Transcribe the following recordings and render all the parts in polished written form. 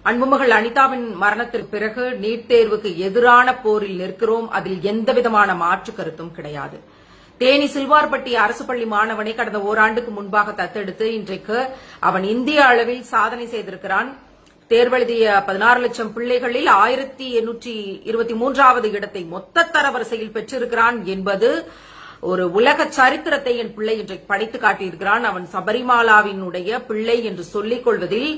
அன்புமகள் அனிதாவின் மரணத்திற்கு பிறகு நீட் தேர்வுக்கு எதிரான போரில் நிற்கிறோம். அதில் எந்தவிதமான மாற்று கருத்தும் கிடையாது. தேனி சில்வார்பட்டி அரசு பள்ளி மாணவனை கடந்த ஓராண்டுக்கு முன்பாக தத்தெடுத்து இன்றைக்கு அவன் இந்திய அளவில் சாதனை செய்திருக்கிறான். தேர்வெழுதிய 16 லட்சம் பிள்ளைகளில் 1823வது இடத்தை மொத்த தரவரிசையில் பெற்றிருக்கிறான் என்பது ஒரு உலக சரித்திரத்தை என் பிள்ளை இன்றைக்கு படித்து காட்டியிருக்கிறான். அவன் சபரிமாலாவினுடைய பிள்ளை என்று சொல்லிக் கொள்வதில்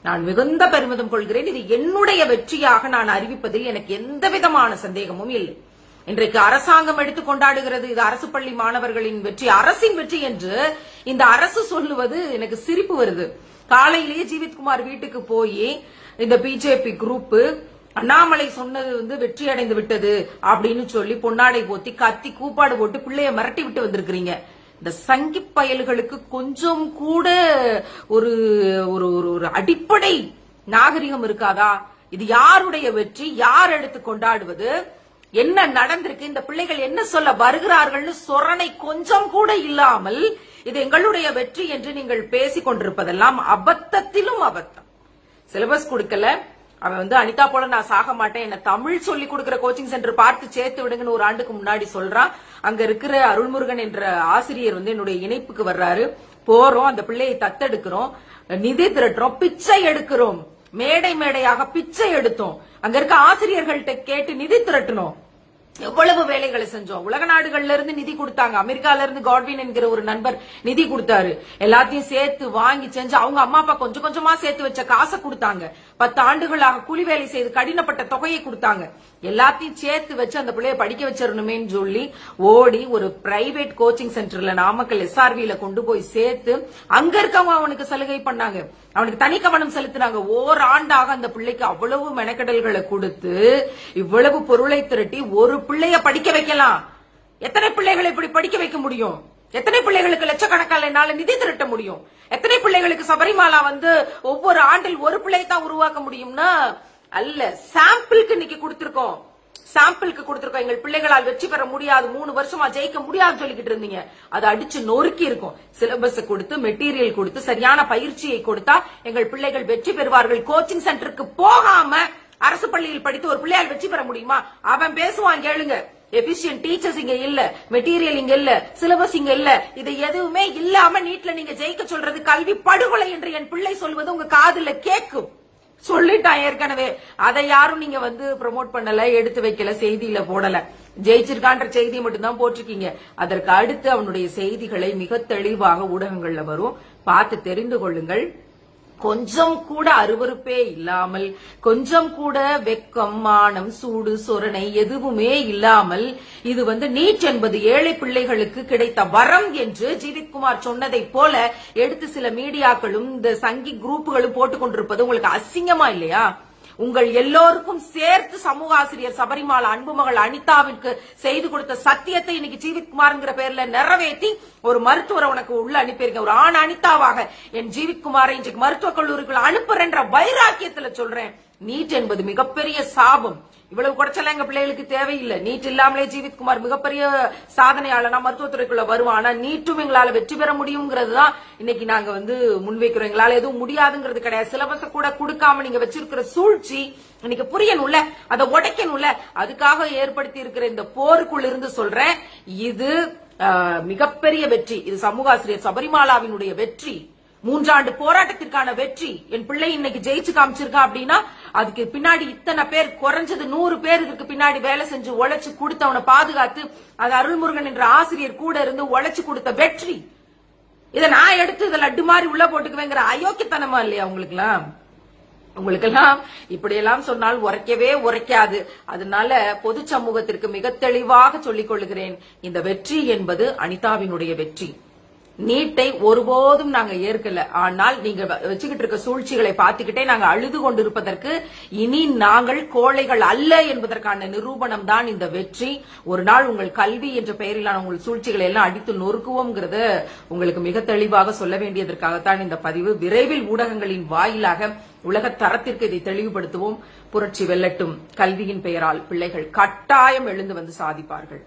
நான் மிகுந்த பெருமிதம் கொள்கிறேன். இது என்னுடைய வெற்றியாக நான் அறிவிப்பதில் எனக்கு எந்தவிதமான சந்தேகமும் இல்லை. இன்றைக்கு அரசாங்கம் எடுத்துக் கொண்டாடுகிறது இது அரசு பள்ளி மாணவர்களின் வெற்றி, அரசின் வெற்றி என்று இந்த அரசு சொல்லுவது எனக்கு சிரிப்பு வருது. காலையிலேயே ஜீவித்குமார் வீட்டுக்கு போய் இந்த பிஜேபி குரூப் அண்ணாமலை சொன்னது வெற்றி அடைந்து விட்டது அப்படின்னு சொல்லி பொன்னாடை போத்தி கத்தி கூப்பாடு போட்டு பிள்ளைய மிரட்டி விட்டு வந்திருக்கிறீங்க. இந்த சங்கி பயல்களுக்கு கொஞ்சம் கூட ஒரு அடிப்படை நாகரிகம் இருக்காதா? இது யாருடைய வெற்றி? யார் எடுத்து கொண்டாடுவது? என்ன நடந்திருக்கு? இந்த பிள்ளைகள் என்ன சொல்ல வருகிறார்கள்னு சொரணை கொஞ்சம் கூட இல்லாமல் இது எங்களுடைய வெற்றி என்று நீங்கள் பேசிக் கொண்டிருப்பதெல்லாம் அபத்தத்திலும் அபத்தம். சிலபஸ் கொடுக்கல, அவன் அனிதா போல நான் சாக மாட்டேன், என்ன தமிழ் சொல்லி கொடுக்கிற கோச்சிங் சென்டர் பார்த்து சேர்த்து விடுங்கன்னு ஒரு ஆண்டுக்கு முன்னாடி சொல்றான். அங்க இருக்கிற அருள்முருகன் என்ற ஆசிரியர் என்னுடைய இணைப்புக்கு வர்றாரு. போறோம், அந்த பிள்ளையை தத்தெடுக்கிறோம், நிதி திரட்டுறோம், பிச்சை எடுக்கிறோம், மேடை மேடையாக பிச்சை எடுத்தோம், அங்க இருக்க ஆசிரியர்கள்ட்ட கேட்டு நிதி திரட்டணும். எவ்வளவு வேலைகளை செஞ்சோம். உலக நாடுகள்ல இருந்து நிதி கொடுத்தாங்க. அமெரிக்கால இருந்து காட்வின் என்கிற ஒரு நண்பர் நிதி கொடுத்தாரு. எல்லாத்தையும் சேர்த்து வாங்கி செஞ்சு அவங்க அம்மா அப்பா கொஞ்சம் கொஞ்சமா சேர்த்து வச்ச காசை கொடுத்தாங்க. 10 ஆண்டுகளாக கூலி வேலை செய்து கடினப்பட்ட தொகையை கொடுத்தாங்க. எல்லாத்தையும் சேர்த்து வச்சு அந்த பிள்ளைய படிக்க வச்சிடணுமேன்னு சொல்லி ஓடி ஒரு பிரைவேட் கோச்சிங் சென்டர்ல நாமக்கல் SRVல கொண்டு போய் சேர்த்து அங்க இருக்கவங்க அவனுக்கு சலுகை பண்ணாங்க, அவனுக்கு தனி கவனம் செலுத்தினாங்க. ஓராண்டாக அந்த பிள்ளைக்கு அவ்வளவு மெனக்கடல்களை கொடுத்து இவ்வளவு பொருளை திரட்டி ஒரு பிள்ளைய படிக்க வைக்கலாம். எத்தனை பிள்ளைகளை இப்படி படிக்க வைக்க முடியும்? எத்தனை பிள்ளைகளுக்கு லட்சக்கணக்கான என்னால நிதி திரட்ட முடியும்? எத்தனை பிள்ளைகளுக்கு சபரிமாலா ஒவ்வொரு ஆண்டில் ஒரு பிள்ளை தான் உருவாக்க முடியும்னா அல்ல. சாம்பிளுக்கு இன்னைக்கு கொடுத்திருக்கோம், சாம்பிளுக்கு கொடுத்திருக்கோம். எங்கள் பிள்ளைகளால் வெற்றி பெற முடியாது, 3 வருஷமா ஜெயிக்க முடியாது சொல்லிக்கிட்டு இருந்தீங்க. அதை அடிச்சு நொறுக்கி இருக்கும். சிலபஸ் கொடுத்து மெட்டீரியல் கொடுத்து சரியான பயிற்சியை கொடுத்தா எங்கள் பிள்ளைகள் வெற்றி பெறுவார்கள். கோச்சிங் சென்டருக்கு போகாம அரசு பள்ளியில் படித்து ஒரு பிள்ளையால் வெற்றி பெற முடியுமா? அவன் பேசுவான் கேளுங்க. எபிஷியன்ட் டீச்சர்ஸ் இங்க இல்ல, மெட்டீரியல் இங்க இல்ல, சிலபஸ் இங்க இல்ல, இது எதுவுமே இல்லாம நீட்ல நீங்க ஜெயிக்க சொல்றது கல்வி படுகொலை என்று என் பிள்ளை சொல்வது உங்க காதுல கேட்கும். சொல்லிட்டான் ஏற்கனவே. அதை யாரும் நீங்க ப்ரமோட் பண்ணல, எடுத்து வைக்கல, செய்தியில போடல. ஜெயிச்சிருக்கான்ற செய்தியை மட்டும்தான் போட்டிருக்கீங்க. அதற்கு அடுத்து அவனுடைய செய்திகளை மிக தெளிவாக ஊடகங்கள்ல வரும், பார்த்து தெரிந்து கொள்ளுங்கள். கொஞ்சம் கூட அருவருப்பே இல்லாமல், கொஞ்சம் கூட வெக்கம், மானம், சூடு, சொரணை எதுவுமே இல்லாமல் இது நீட் என்பது ஏழை பிள்ளைகளுக்கு கிடைத்த வரம் என்று ஜீவித்குமார் சொன்னதை போல எடுத்து சில மீடியாக்களும் இந்த சங்கி குரூப்புகளும் போட்டுக் கொண்டிருப்பது உங்களுக்கு அசிங்கமா இல்லையா? உங்கள் எல்லோருக்கும் சேர்த்து சமூக ஆசிரியர் சபரிமாலா அன்புமகள் அனிதாவிற்கு செய்து கொடுத்த சத்தியத்தை இன்னைக்கு ஜீவித்குமார்ங்கிற பேர்ல நிறைவேற்றி ஒரு மருத்துவரை உனக்கு உள்ள அனுப்பியிருக்க. ஒரு ஆண் அனிதாவாக என் ஜீவித்குமாரை இன்றைக்கு மருத்துவக் கல்லூரிக்குள்ள அனுப்புறேன்ற வைராக்கியத்துல சொல்றேன். நீட் என்பது மிகப்பெரிய சாபம். இவ்வளவு குறைச்சலாம் எங்க பிள்ளைகளுக்கு தேவையில்லை. நீட் இல்லாமலே ஜீவித்குமார் மிகப்பெரிய சாதனையாளனா மருத்துவத்துறைக்குள்ள வருவான். ஆனா நீட்டும் எங்களால வெற்றி பெற முடியுங்கிறது தான் இன்னைக்கு நாங்க முன்வைக்கிறோம். எங்களால எதுவும் முடியாதுங்கிறது கிடையாது. சிலபஸ கூட கொடுக்காம நீங்க வச்சிருக்கிற சூழ்ச்சி இன்னைக்கு புரியணும்ல, அதை உடைக்கணும்ல. அதுக்காக ஏற்படுத்தி இருக்கிற இந்த போருக்குள்ள இருந்து சொல்றேன், இது மிகப்பெரிய வெற்றி. இது சமூக ஆசிரியர் சபரிமாலாவினுடைய வெற்றி, 3 ஆண்டு போராட்டத்திற்கான வெற்றி. என் பிள்ளை இன்னைக்கு ஜெயிச்சு காமிச்சிருக்கா அப்படின்னா அதுக்கு பின்னாடி இத்தனை பேர், குறைஞ்சது 100 பேர் இதுக்கு பின்னாடி வேலை செஞ்சு உழைச்சு கொடுத்து அவனை பாதுகாத்து அது அருள்முருகன் என்ற ஆசிரியர் கூட இருந்து உழைச்சு கொடுத்த வெற்றி. இதை நான் எடுத்து இதை லட்டு மாதிரி உள்ள போட்டுக்குவேங்கிற அயோக்கியத்தனமா இல்லையா உங்களுக்கெல்லாம்? உங்களுக்கெல்லாம் இப்படியெல்லாம் சொன்னால் உரைக்கவே உரைக்காது. அதனால பொது சமூகத்திற்கு மிக தெளிவாக சொல்லிக் கொள்கிறேன், இந்த வெற்றி என்பது அனிதாவினுடைய வெற்றி. நீட்டை ஒருபோதும் நாங்க ஏற்கல. ஆனால் நீங்க வச்சுக்கிட்டு இருக்க சூழ்ச்சிகளை பார்த்துக்கிட்டே நாங்க அழுது கொண்டிருப்பதற்கு இனி நாங்கள் கோழைகள் அல்ல என்பதற்கான நிரூபணம் தான் இந்த வெற்றி. ஒரு நாள் உங்கள் கல்வி என்ற பெயரிலான உங்கள் சூழ்ச்சிகளை எல்லாம் அடித்து நொறுக்குவோம்ங்கிறத உங்களுக்கு மிக தெளிவாக சொல்ல வேண்டியதற்காகத்தான் இந்த பதிவு. விரைவில் ஊடகங்களின் வாயிலாக உலக தரத்திற்கு இதை தெளிவுபடுத்துவோம். புரட்சி வெல்லட்டும். கல்வியின் பெயரால் பிள்ளைகள் கட்டாயம் எழுந்து சாதிப்பார்கள்.